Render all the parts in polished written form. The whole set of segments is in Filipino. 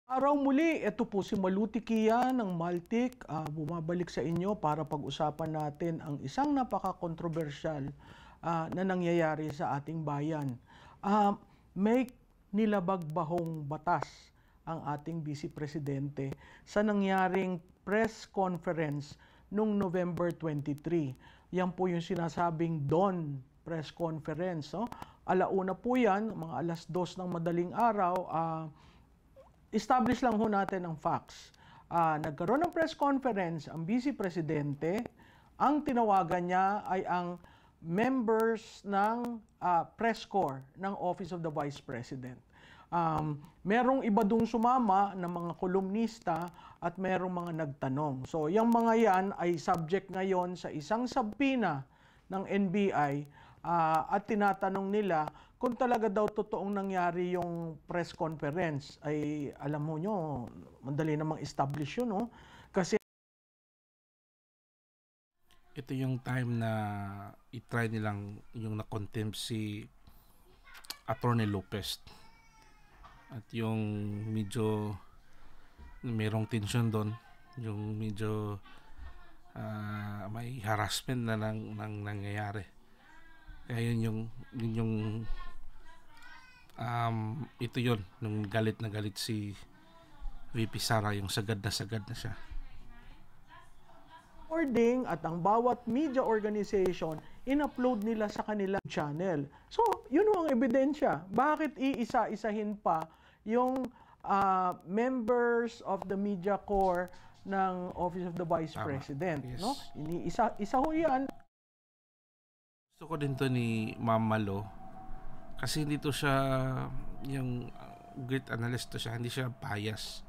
Araw muli, ito po si Maluti Kia ng Maltik. Bumabalik sa inyo para pag-usapan natin ang isang napaka-kontrobersyal na nangyayari sa ating bayan. May nilabagbahong batas ang ating Vice Presidente sa nangyaring press conference noong November 23. Yan po yung sinasabing Dawn press conference. No? Alauna po yan, mga 2:00 ng madaling araw. Establish lang ho natin ang facts. Nagkaroon ng press conference ang Vice Presidente. Ang tinawagan niya ay ang members ng press corps ng Office of the Vice President. Merong iba dong sumama ng mga kolumnista at merong mga nagtanong. So, yung mga yan ay subject ngayon sa isang subpoena ng NBI at tinatanong nila kung talaga daw totoong nangyari yung press conference. Ay alam mo nyo, madali namang establish yun, no? Kasi ito yung time na i-try nilang yung na-contempt si Attorney Lopez. At yung medyo mayroong tension doon, yung medyo may harassment na nang nangyayari. Kaya yun yung ito yun, nung galit na galit si VP Sara, yung sagad na siya. Recording at ang bawat media organization in-upload nila sa kanilang channel. So, yun ang ebidensya. Bakit iisa-isahin pa yung members of the media corps ng Office of the Vice President? Yes. No? Isa ho yan. Gusto ko din to ni Ma'am Malo kasi hindi to siya yung great analyst to siya, hindi siya bias.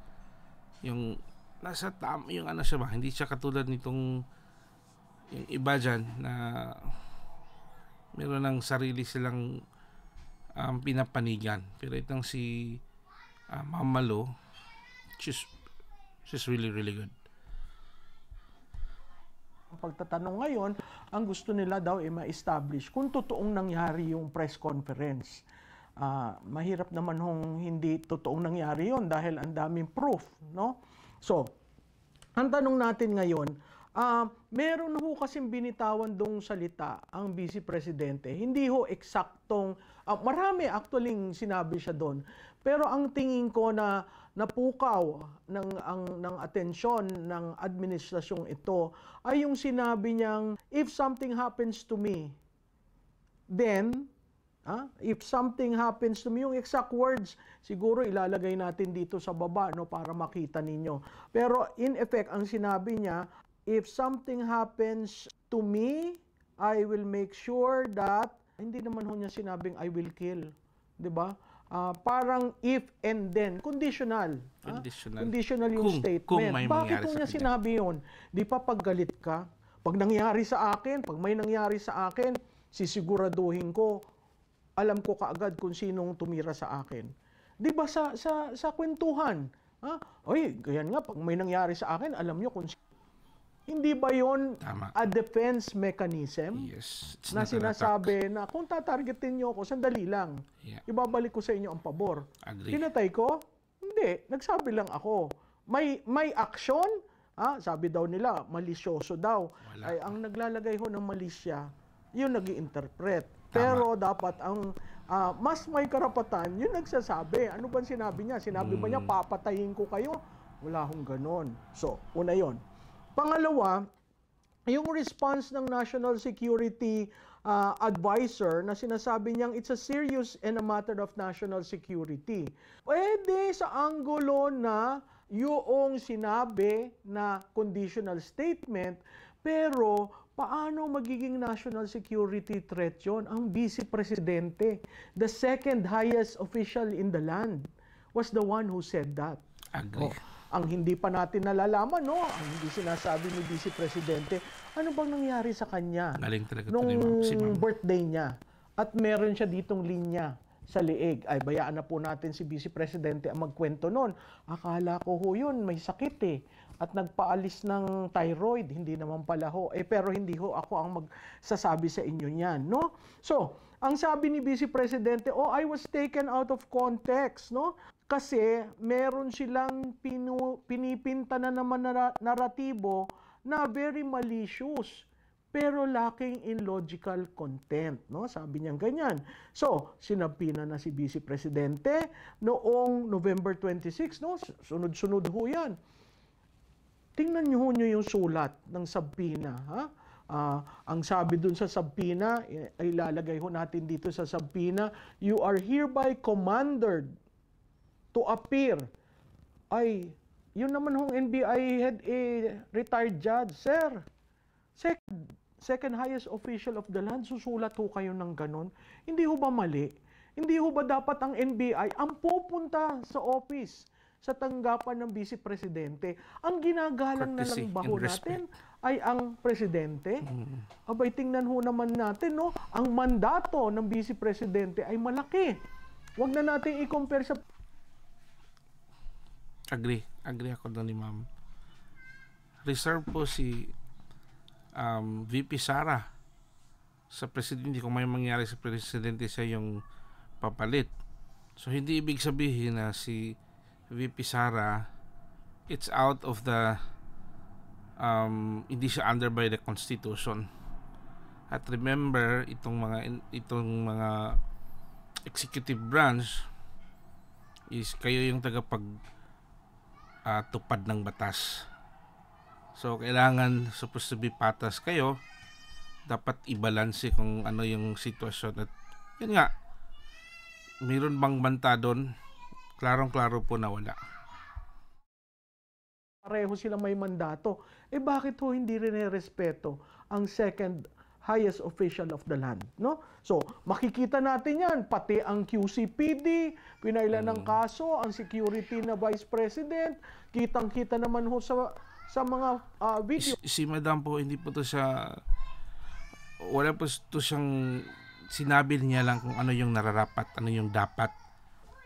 Yung nasa yung ano siya ba, hindi siya katulad nitong yung iba dyan na meron ng sarili silang pinapanigan. Pero itong si Ma'am Malo, she's really good. Ang pagtatanong ngayon, ang gusto nila daw ay ma-establish kung totoong nangyari yung press conference. Mahirap naman hong hindi totoong nangyari yon dahil ang daming proof, no? So, ang tanong natin ngayon, meron ho kasing binitawan dong salita ang Vice Presidente. Hindi ho eksaktong, marami actually sinabi siya doon. Pero ang tingin ko na napukaw ng atensyon ng administrasyong ito ay yung sinabi niyang, if something happens to me, then, if something happens to me, yung exact words, siguro ilalagay natin dito sa baba, no, para makita ninyo. Pero in effect, ang sinabi niya, if something happens to me, I will make sure that, hindi naman ho niya sinabing I will kill. 'Di ba? Parang if and then, conditional. Conditional yung statement. Kung may Bakit ho niya sinabi yun? Di pa paggalit ka? Pag nangyari sa akin, pag may nangyari sa akin, sisiguraduhin ko, alam ko kaagad kung sinong tumira sa akin. Di ba sa kwentuhan? Oy, ganyan nga, pag may nangyari sa akin, alam nyo kung hindi ba yon a defense mechanism? Yes. Na sinasabi na kung tatargetin nyo ako, sandali lang. Yeah. Ibabalik ko sa inyo ang pabor. Agree. Pinatay ko? Hindi. Nagsabi lang ako. May action? Sabi daw nila, malisyoso daw. Wala. Ay, ang naglalagay ho ng malisya, yun nag-i-interpret. Pero dapat ang mas may karapatan, yun nagsasabi. Ano ba sinabi niya? Sinabi ba niya, papatayin ko kayo? Wala hong ganon. So, una yon. Pangalawa, yung response ng National Security Advisor na sinasabi niyang it's a serious and a matter of national security. Pwede sa anggulo na yung sinabi na conditional statement, pero paano magiging national security threat yun? Ang Vice Presidente, the second highest official in the land, was the one who said that. Agree. Ang hindi pa natin nalalaman, no? Ang hindi sinasabi ni Vice Presidente, ano bang nangyari sa kanya nung birthday niya? At meron siya ditong linya sa liig. Ay, bayaan na po natin si Vice Presidente ang magkwento nun. Akala ko ho yun, may sakit eh. At nagpaalis ng thyroid, hindi naman pala ho. Pero hindi ho ako ang magsasabi sa inyo niyan, no? So, ang sabi ni Vice Presidente, I was taken out of context, no? Kasi meron silang pinipinta na naman naratibo na very malicious pero lacking in logical content, no? Sabi niya ganyan. So, sinabina na si Vice Presidente noong November 26, no? Sunod-sunod ho yan. Tingnan niyo yung sulat ng sabina, ha? Ang sabi dun sa sabina, ay ilalagay ho natin dito sa sabina, you are hereby commanded to appear. Ay, yun naman hong NBI head retired judge, sir. Second highest official of the land, susulat ho kayo ng ganon. Hindi ho ba mali? Hindi ho ba dapat ang NBI ang pupunta sa office, sa tanggapan ng Vice Presidente? Ang ginagalang na lang ba ho natin ay ang Presidente? Abay, tingnan ho naman natin, no? Ang mandato ng Vice Presidente ay malaki. Huwag na natin i-compare sa... Agree ako doon ni ma'am. Reserve po si VP Sara sa presidente. Kung may mangyari sa presidente, siya yung papalit. So hindi ibig sabihin na si VP Sara it's out of the hindi siya under by the Constitution. At remember, itong mga executive branch is kayo yung tagapag tupad ng batas. So kailangan supposed to be patas kayo. Dapat i-balance kung ano yung sitwasyon. At yun nga, mayroon bang banta doon? Klarong-klaro po na wala. Pareho sila may mandato. Bakit ho hindi rin respeto ang second highest official of the land, no? So, makikita natin yan, pati ang QCPD, pinailan ng kaso, ang security na Vice President, kitang-kita naman ho sa mga video. Si Madam po, hindi po to siya, wala po to siyang, sinabi niya lang kung ano yung nararapat, ano yung dapat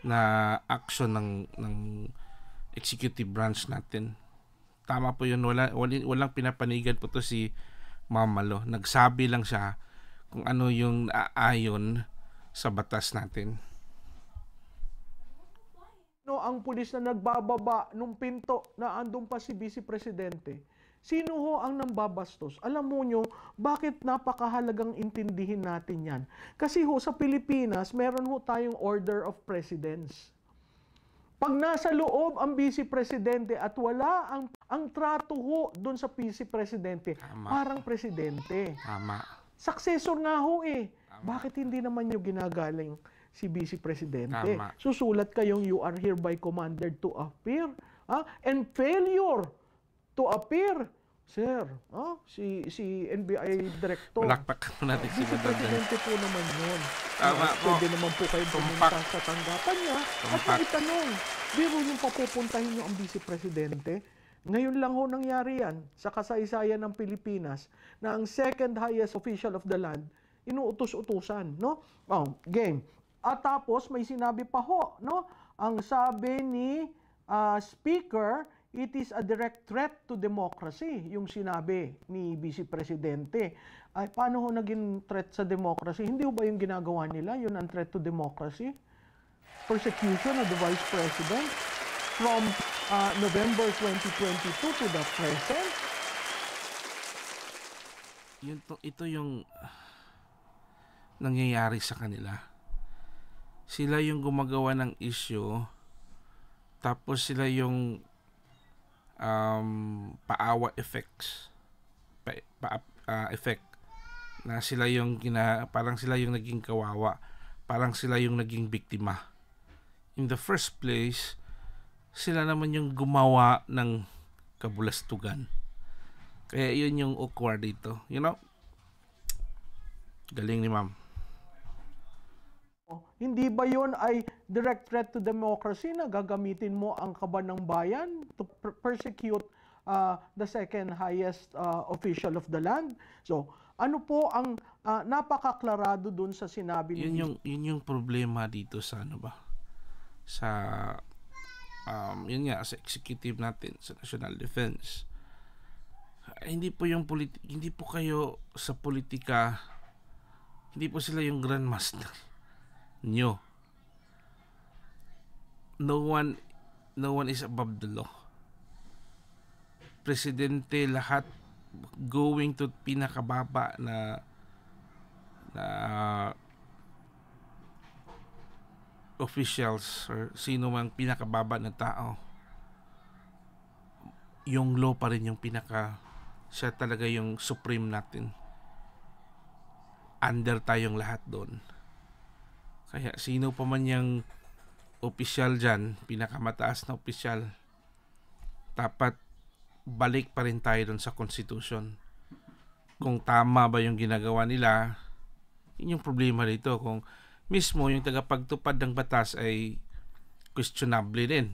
na action ng executive branch natin. Tama po yun, walang pinapanigan po to si Mamalo. Nagsabi lang siya kung ano yung aayon sa batas natin. No, ang pulis na nagbababa nung pinto na andun pa si Vice Presidente, sino ho ang nambabastos? Alam mo nyo, bakit napakahalagang intindihin natin yan? Kasi ho sa Pilipinas, meron ho tayong order of precedence. Pag nasa loob ang Vice Presidente at wala ang trato ho doon sa Vice Presidente, parang presidente. Tama. Successor nga ho eh. Tama. Bakit hindi naman nyo ginagaling si Vice Presidente? Tama. Susulat kayong you are hereby commanded to appear. And failure to appear. Sir, si NBI Director. Malakpak mo natin si Vice Presidente po naman yun. Tama po. Pwede naman po kayo pumunta sa tanggapan niya at maitanong. Biro yung papupuntahin nyo ang Vice Presidente. Ngayon lang ho nangyari yan sa kasaysayan ng Pilipinas na ang second highest official of the land inuutos-utusan, no? Game. At tapos may sinabi pa ho, no? Ang sabi ni Speaker, it is a direct threat to democracy, yung sinabi ni Vice Presidente. Ay, paano ho naging threat sa democracy? Hindi ho ba yung ginagawa nila, yun ang threat to democracy? Persecution of the Vice President from November 2022 to the present? Ito yung nangyayari sa kanila. Sila yung gumagawa ng issue, tapos sila yung paawa effects effect na sila yung parang sila yung naging kawawa, parang sila yung naging biktima. In the first place, sila naman yung gumawa ng kabulastugan. Kaya yun yung awkward dito, you know? Galing ni ma'am. Hindi ba yun ay direct threat to democracy na gagamitin mo ang kaban ng bayan to persecute the second highest official of the land? So, ano po ang napakaklarado dun sa sinabi yun yung problema dito sa ano ba? Sa yun nga, sa executive natin, sa national defense. Hindi po kayo sa politika, hindi po sila yung grandmaster nyo. no one is above the law. Presidente lahat going to pinakababa na officials or sino mang pinakababa na tao, yung law pa rin yung siya talaga yung supreme natin. Under tayong lahat doon. Kaya sino pa man yung opisyal dyan, pinakamataas na opisyal, dapat balik pa rin tayo doon sa Constitution. Kung tama ba yung ginagawa nila, yun yung problema dito. Kung mismo yung tagapagtupad ng batas ay questionable din.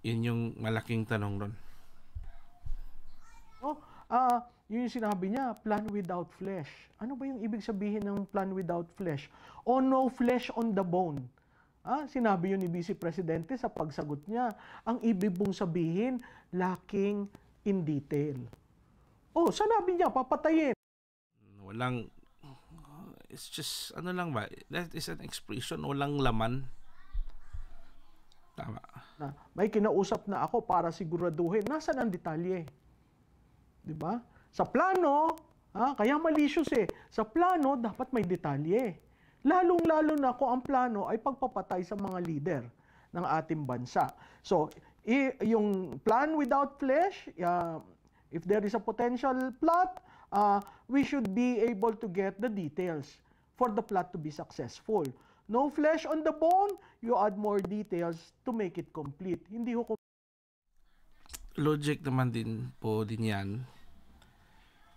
Yun yung malaking tanong doon. Yun yung sinabi niya, plan without flesh. Ano ba yung ibig sabihin ng plan without flesh? O no flesh on the bone. Sinabi yun ni Vice Presidente sa pagsagot niya. Ang ibig mong sabihin, lacking in detail. Sinabi niya, papatayin. Walang, it's just, ano lang ba? That is an expression, walang laman. Tama. May kinausap na ako para siguraduhin. Nasaan ang detalye? Diba? Sa plano, kaya malicious eh. Sa plano, dapat may detalye. Lalong-lalo na kung ang plano ay pagpapatay sa mga leader ng ating bansa. So, yung plan without flesh, if there is a potential plot, we should be able to get the details for the plot to be successful. No flesh on the bone, you add more details to make it complete. Hindi ho logic naman din po din yan.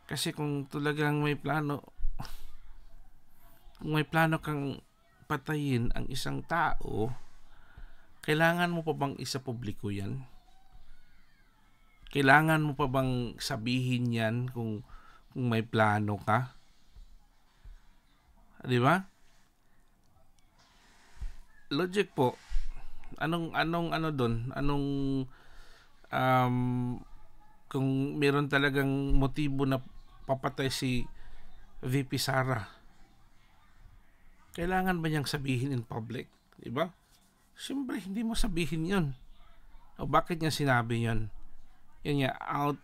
Kasi kung talagang may plano kang patayin ang isang tao, kailangan mo pa bang isa publiko yan? Kailangan mo pa bang sabihin yan kung may plano ka? Di ba? Logic po. Anong ano doon? Kung meron talagang motibo na papatay si VP Sara, kailangan ba niyang sabihin in public? Diba? Siyempre, hindi mo sabihin yun. O bakit niya sinabi yun? Yun niya, out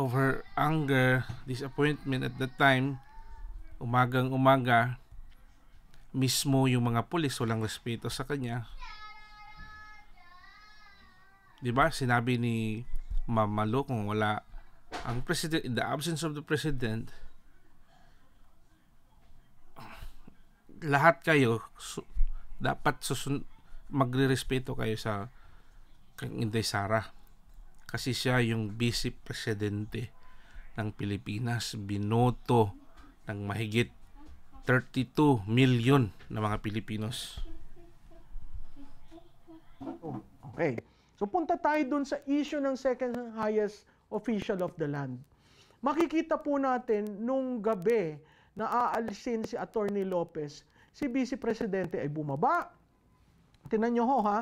of her anger, disappointment at that time, umagang-umaga, mismo yung mga pulis walang respeto sa kanya. Diba? Sinabi ni Ma'am Malo, kung wala ang president, in the absence of the president, lahat kayo dapat magre-respeto kayo sa kang Inday Sara, kasi siya yung vice presidente ng Pilipinas, binoto ng mahigit 32 million na mga Pilipinos. Okay. So punta tayo dun sa issue ng second highest official of the land. Makikita po natin nung gabi na aalisin si Attorney Lopez, si Vice Presidente ay bumaba. Tingnan nyo ho ha.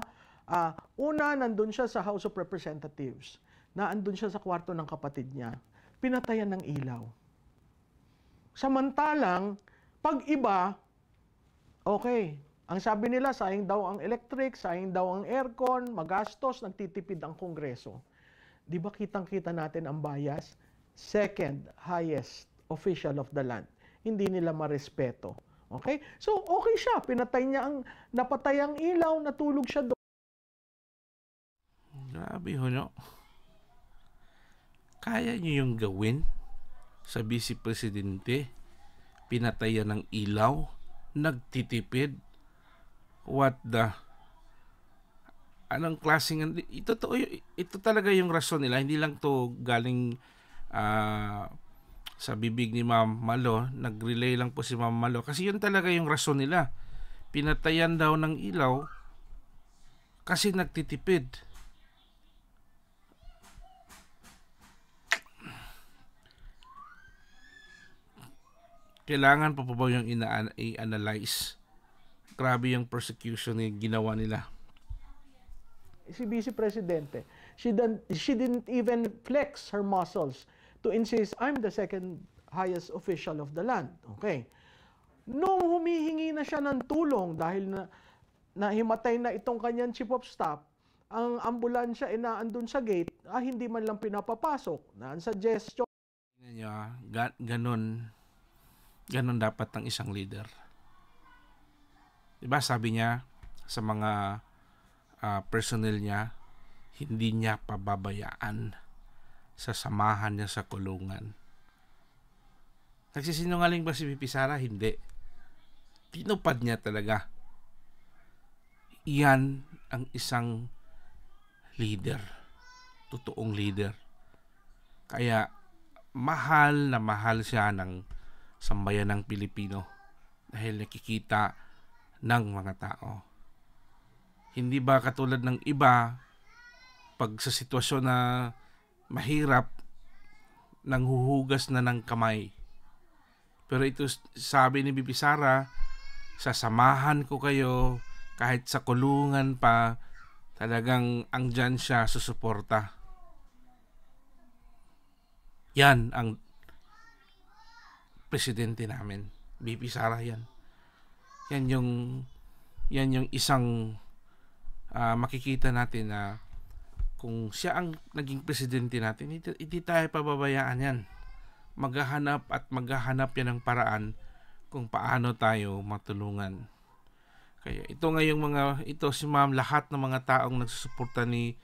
Una, nandun siya sa House of Representatives. Naandun siya sa kwarto ng kapatid niya. Pinatayan ng ilaw. Samantalang, pag iba, okay. Ang sabi nila, sayang daw ang electric, sayang daw ang aircon, magastos, nagtitipid ang Kongreso. Di ba kitang-kita natin ang bias? Second highest official of the land. Hindi nila marespeto. Okay? So, okay siya. Pinatay niya napatay ang ilaw, natulog siya doon. Grabe ho, no? Kaya niyo yung gawin sa Vice Presidente? Pinatayan ng ilaw, nagtitipid. What the... Anong klaseng... Ito talaga yung rason nila. Hindi lang to galing sa bibig ni Ma'am Malo. Nag-relay lang po si Ma'am Malo. Kasi yun talaga yung rason nila. Pinatayan daw ng ilaw kasi nagtitipid. Kailangan pa ba yung i-analyze? Grabe yung persecution na ginawa nila. Si Vice Presidente, she didn't even flex her muscles to insist, I'm the second highest official of the land. Okay. Nung humihingi na siya ng tulong dahil na na himatay na itong kanyang chief of staff, ang ambulansya ay naandun sa gate, hindi man lang pinapapasok. Naan suggestion. Tingnan niyo, ganon dapat ng isang leader. Diba sabi niya sa mga personnel niya, hindi niya pababayaan, sasamahan niya sa kulungan. Nagsisinungaling ba si VP Sara? Hindi. Tinupad niya talaga. Iyan ang isang leader. Totoong leader. Kaya mahal na mahal siya ng sambayan ng Pilipino dahil nakikita ng mga tao. Hindi ba katulad ng iba, pag sa sitwasyon na mahirap, nanghuhugas na ng kamay. Pero ito, sabi ni Bibi Sara, sasamahan ko kayo kahit sa kulungan pa, talagang andyan siya susuporta. Yan ang presidente namin. Bibi Sara yan. Yan yung isang makikita natin na kung siya ang naging presidente natin, hindi tayo pababayaan yan. Maghahanap yan ng paraan kung paano tayo matulungan. Kaya ito si Ma'am, lahat ng mga taong nagsusuporta ni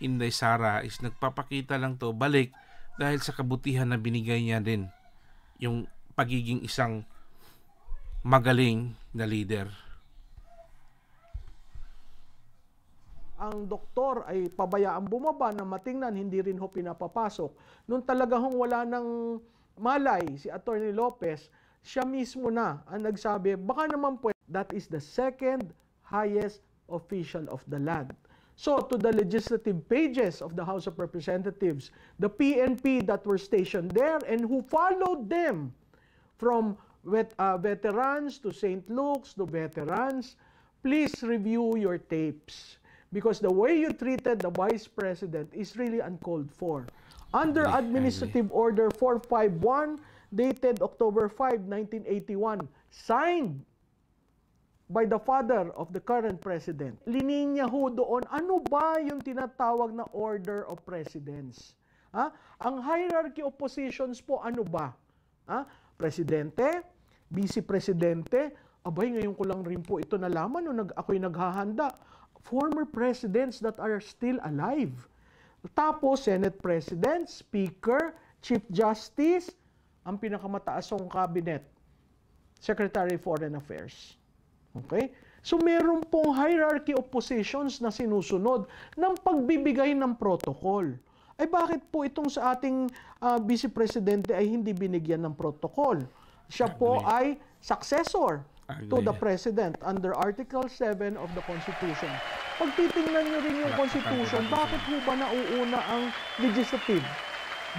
Inday Sara is nagpapakita lang to balik dahil sa kabutihan na binigay niya din, yung pagiging isang magaling na leader. Ang doktor ay pabayaan bumaba na matingnan, hindi rin ho pinapapasok. Nung talaga hong wala ng malay si Attorney Lopez, siya mismo na ang nagsabi, baka naman po, that is the second highest official of the land. So, to the legislative pages of the House of Representatives, the PNP that were stationed there and who followed them from veterans to St. Luke's to veterans, please review your tapes. Because the way you treated the Vice President is really uncalled for. Under Administrative Order 451, dated October 5, 1981, signed by the father of the current president. Lininya ho doon, ano ba yung tinatawag na order of precedence? Ang hierarchy of positions po, ano ba? Presidente, vice-presidente, abay, ngayon ko lang rin po ito nalaman nung ako'y naghahanda. Former presidents that are still alive. Tapos, Senate President, Speaker, Chief Justice, ang pinakamataasong cabinet, Secretary of Foreign Affairs. Okay? So, meron pong hierarchy of positions na sinusunod ng pagbibigay ng protocol. Ay bakit po itong sa ating Vice Presidente ay hindi binigyan ng protocol? Siya po ay successor to the President under Article 7 of the Constitution. Pag titingnan nyo rin yung Constitution, bakit po ba nauuna ang legislative,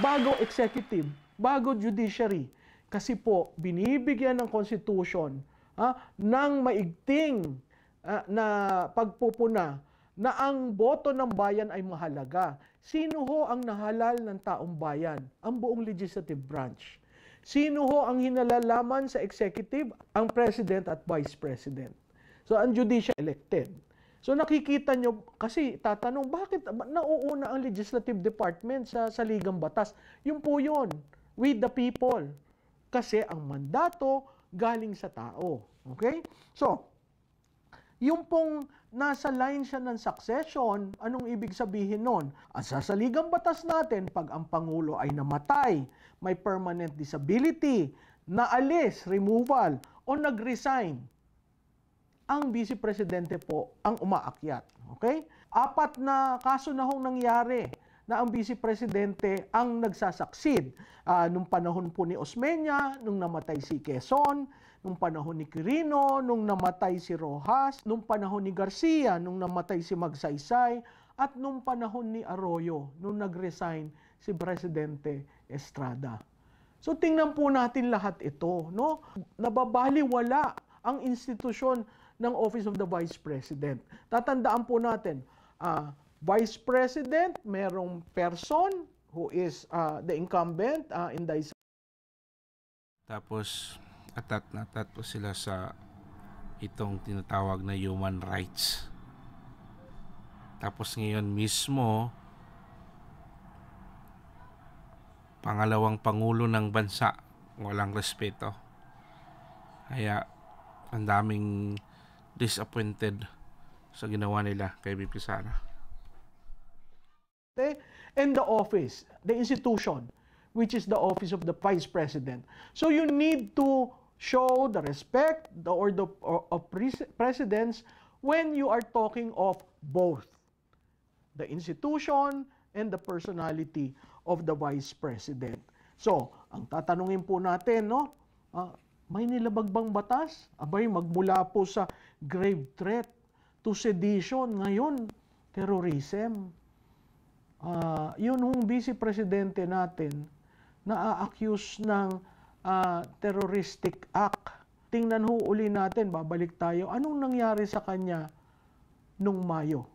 bago executive, bago judiciary? Kasi po, binibigyan ng Constitution ng maigting na pagpupuna na ang boto ng bayan ay mahalaga. Sino ho ang nahalal ng taong bayan? Ang buong legislative branch. Sino ho ang hinalalaman sa executive? Ang president at vice president. So, ang judicial elected. So, nakikita nyo, kasi tatanong, bakit nauuna ang legislative department sa ligang batas? Yung po yun, with the people. Kasi ang mandato galing sa tao. Okay? So, yung pong nasa line siya ng succession, anong ibig sabihin nun? Sa saligang batas natin, pag ang Pangulo ay namatay, may permanent disability, naalis, removal, o nag-resign, ang Vice Presidente po ang umaakyat. Okay? 4 na kaso na hong nangyari na ang Vice Presidente ang nagsasucceed. Nung panahon po ni Osmeña, nung namatay si Quezon, nung panahon ni Quirino, nung namatay si Rojas, nung panahon ni Garcia, nung namatay si Magsaysay, at nung panahon ni Arroyo, nung nag-resign si Presidente Estrada. So tingnan po natin lahat ito, no? Nababaliwala ang institusyon ng Office of the Vice President. Tatandaan po natin, Vice President, merong person who is the incumbent, Tapos, atat po sila sa itong tinatawag na human rights. Tapos ngayon mismo, pangalawang pangulo ng bansa, walang respeto. Kaya ang daming disappointed sa ginawa nila kay VP Sara. And the office, the institution, which is the office of the Vice President. So you need to show the respect of presidents when you are talking of both the institution and the personality of the Vice President. So, ang tatanungin po natin, no, may nilabag bang batas? Abay, magmula po sa grave threat to sedition, ngayon, terrorism. Yun hong Vice Presidente natin, na-accuse ng terroristic act. Tingnan ho uli natin, babalik tayo, anong nangyari sa kanya nung Mayo,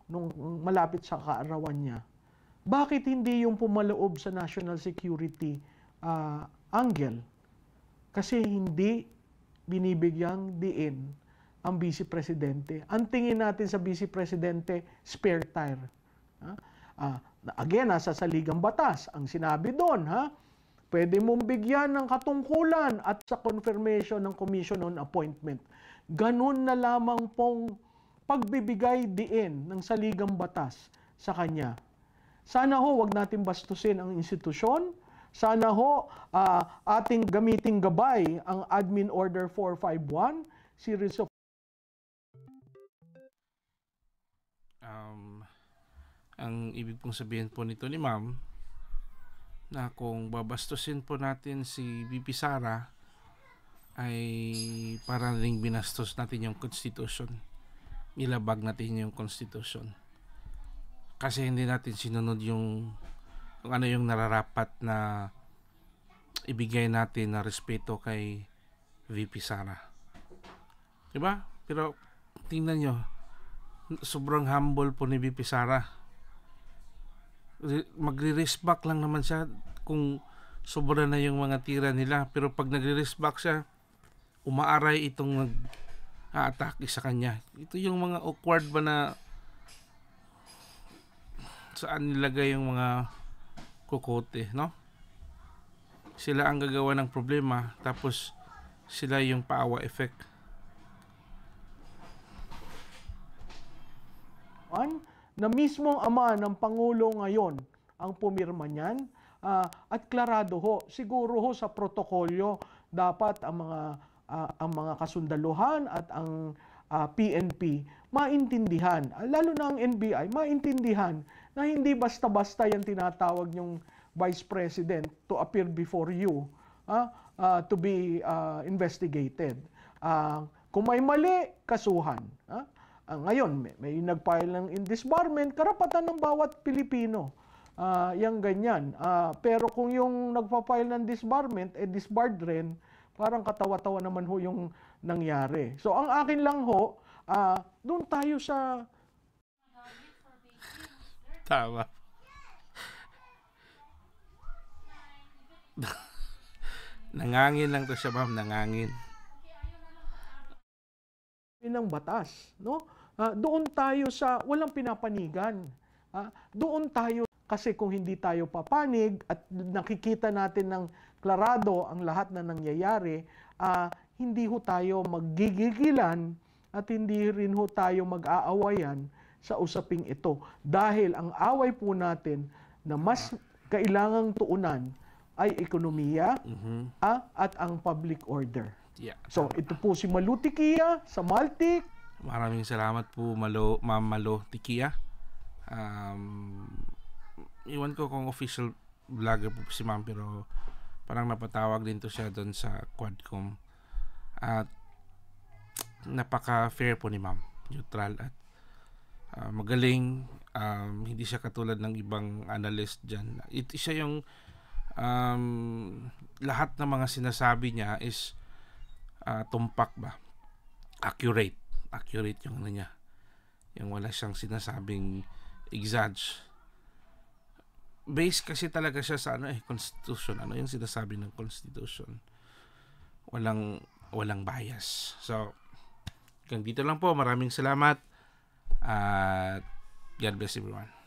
nung malapit sa kaarawan niya? Bakit hindi yung pumaloob sa national security angle? Kasi hindi binibigyang diin ang Vice Presidente. Ang tingin natin sa Vice Presidente, spare tire. Again, nasa saligang batas. Ang sinabi doon, pwede mong bigyan ng katungkulan at sa confirmation ng Commission on Appointment. Ganun na lamang pong pagbibigay diin ng saligang batas sa kanya. Sana ho, wag natin bastusin ang institusyon. Sana ho, ating gamiting gabay ang Admin Order 451, series of ang ibig pong sabihin po nito ni Ma'am, na kung babastusin po natin si VP Sara, ay parang ring binastos natin yung Constitution. Nilabag natin yung Constitution. Kasi hindi natin sinunod yung kung ano yung nararapat na ibigay natin na respeto kay VP Sara. Diba? Pero tingnan nyo, sobrang humble po ni VP Sara. Magre-raise back lang naman siya kung sobra na yung mga tira nila, pero pag nagre-raise back siya, umaaray itong nag-a-atake sa kanya. Ito yung mga awkward ba na saan nilagay yung mga kukote, no? Sila ang gagawa ng problema, tapos sila yung paawa effect. Na mismong ama ng Pangulo ngayon ang pumirma niyan, at klarado ho, siguro ho sa protokolyo dapat ang mga kasundaluhan at ang PNP maintindihan, lalo na ang NBI, maintindihan na hindi basta-basta yung tinatawag yung Vice President to appear before you to be investigated. Kung may mali, kasuhan. Ngayon, may nag-file ng indisbarment, karapatan ng bawat Pilipino. Yang ganyan. Pero kung yung nagpa-file ng disbarment, disbarred rin, parang katawa-tawa naman ho yung nangyari. So, ang akin lang ho, doon tayo sa... Tama. Nangangin lang to siya, ma'am. Nangangin. Ng batas, no? Doon tayo sa walang pinapanigan. Doon tayo kasi kung hindi tayo papanig at nakikita natin ng klarado ang lahat na nangyayari, hindi ho tayo maggigigilan at hindi rin ho tayo mag-aawayan sa usaping ito. Dahil ang away po natin na mas kailangang tuunan ay ekonomiya at ang public order. Yeah. So, ito po si Malu Tikia sa Maltik. Maraming salamat po, Ma'am Malu Tikia. Iwan ko kung official vlogger po si Ma'am, pero parang napatawag din to siya doon sa Quadcom. At napaka-fair po ni Ma'am. Neutral at magaling. Hindi siya katulad ng ibang analyst dyan. Siya yung lahat ng mga sinasabi niya is tumpak ba? Accurate yung ano niya. Yung wala siyang sinasabing exage. Base kasi talaga siya sa Constitution. Ano yung sinasabi ng Constitution? Walang bias. So, Hanggang dito lang po. Maraming salamat. At God bless everyone.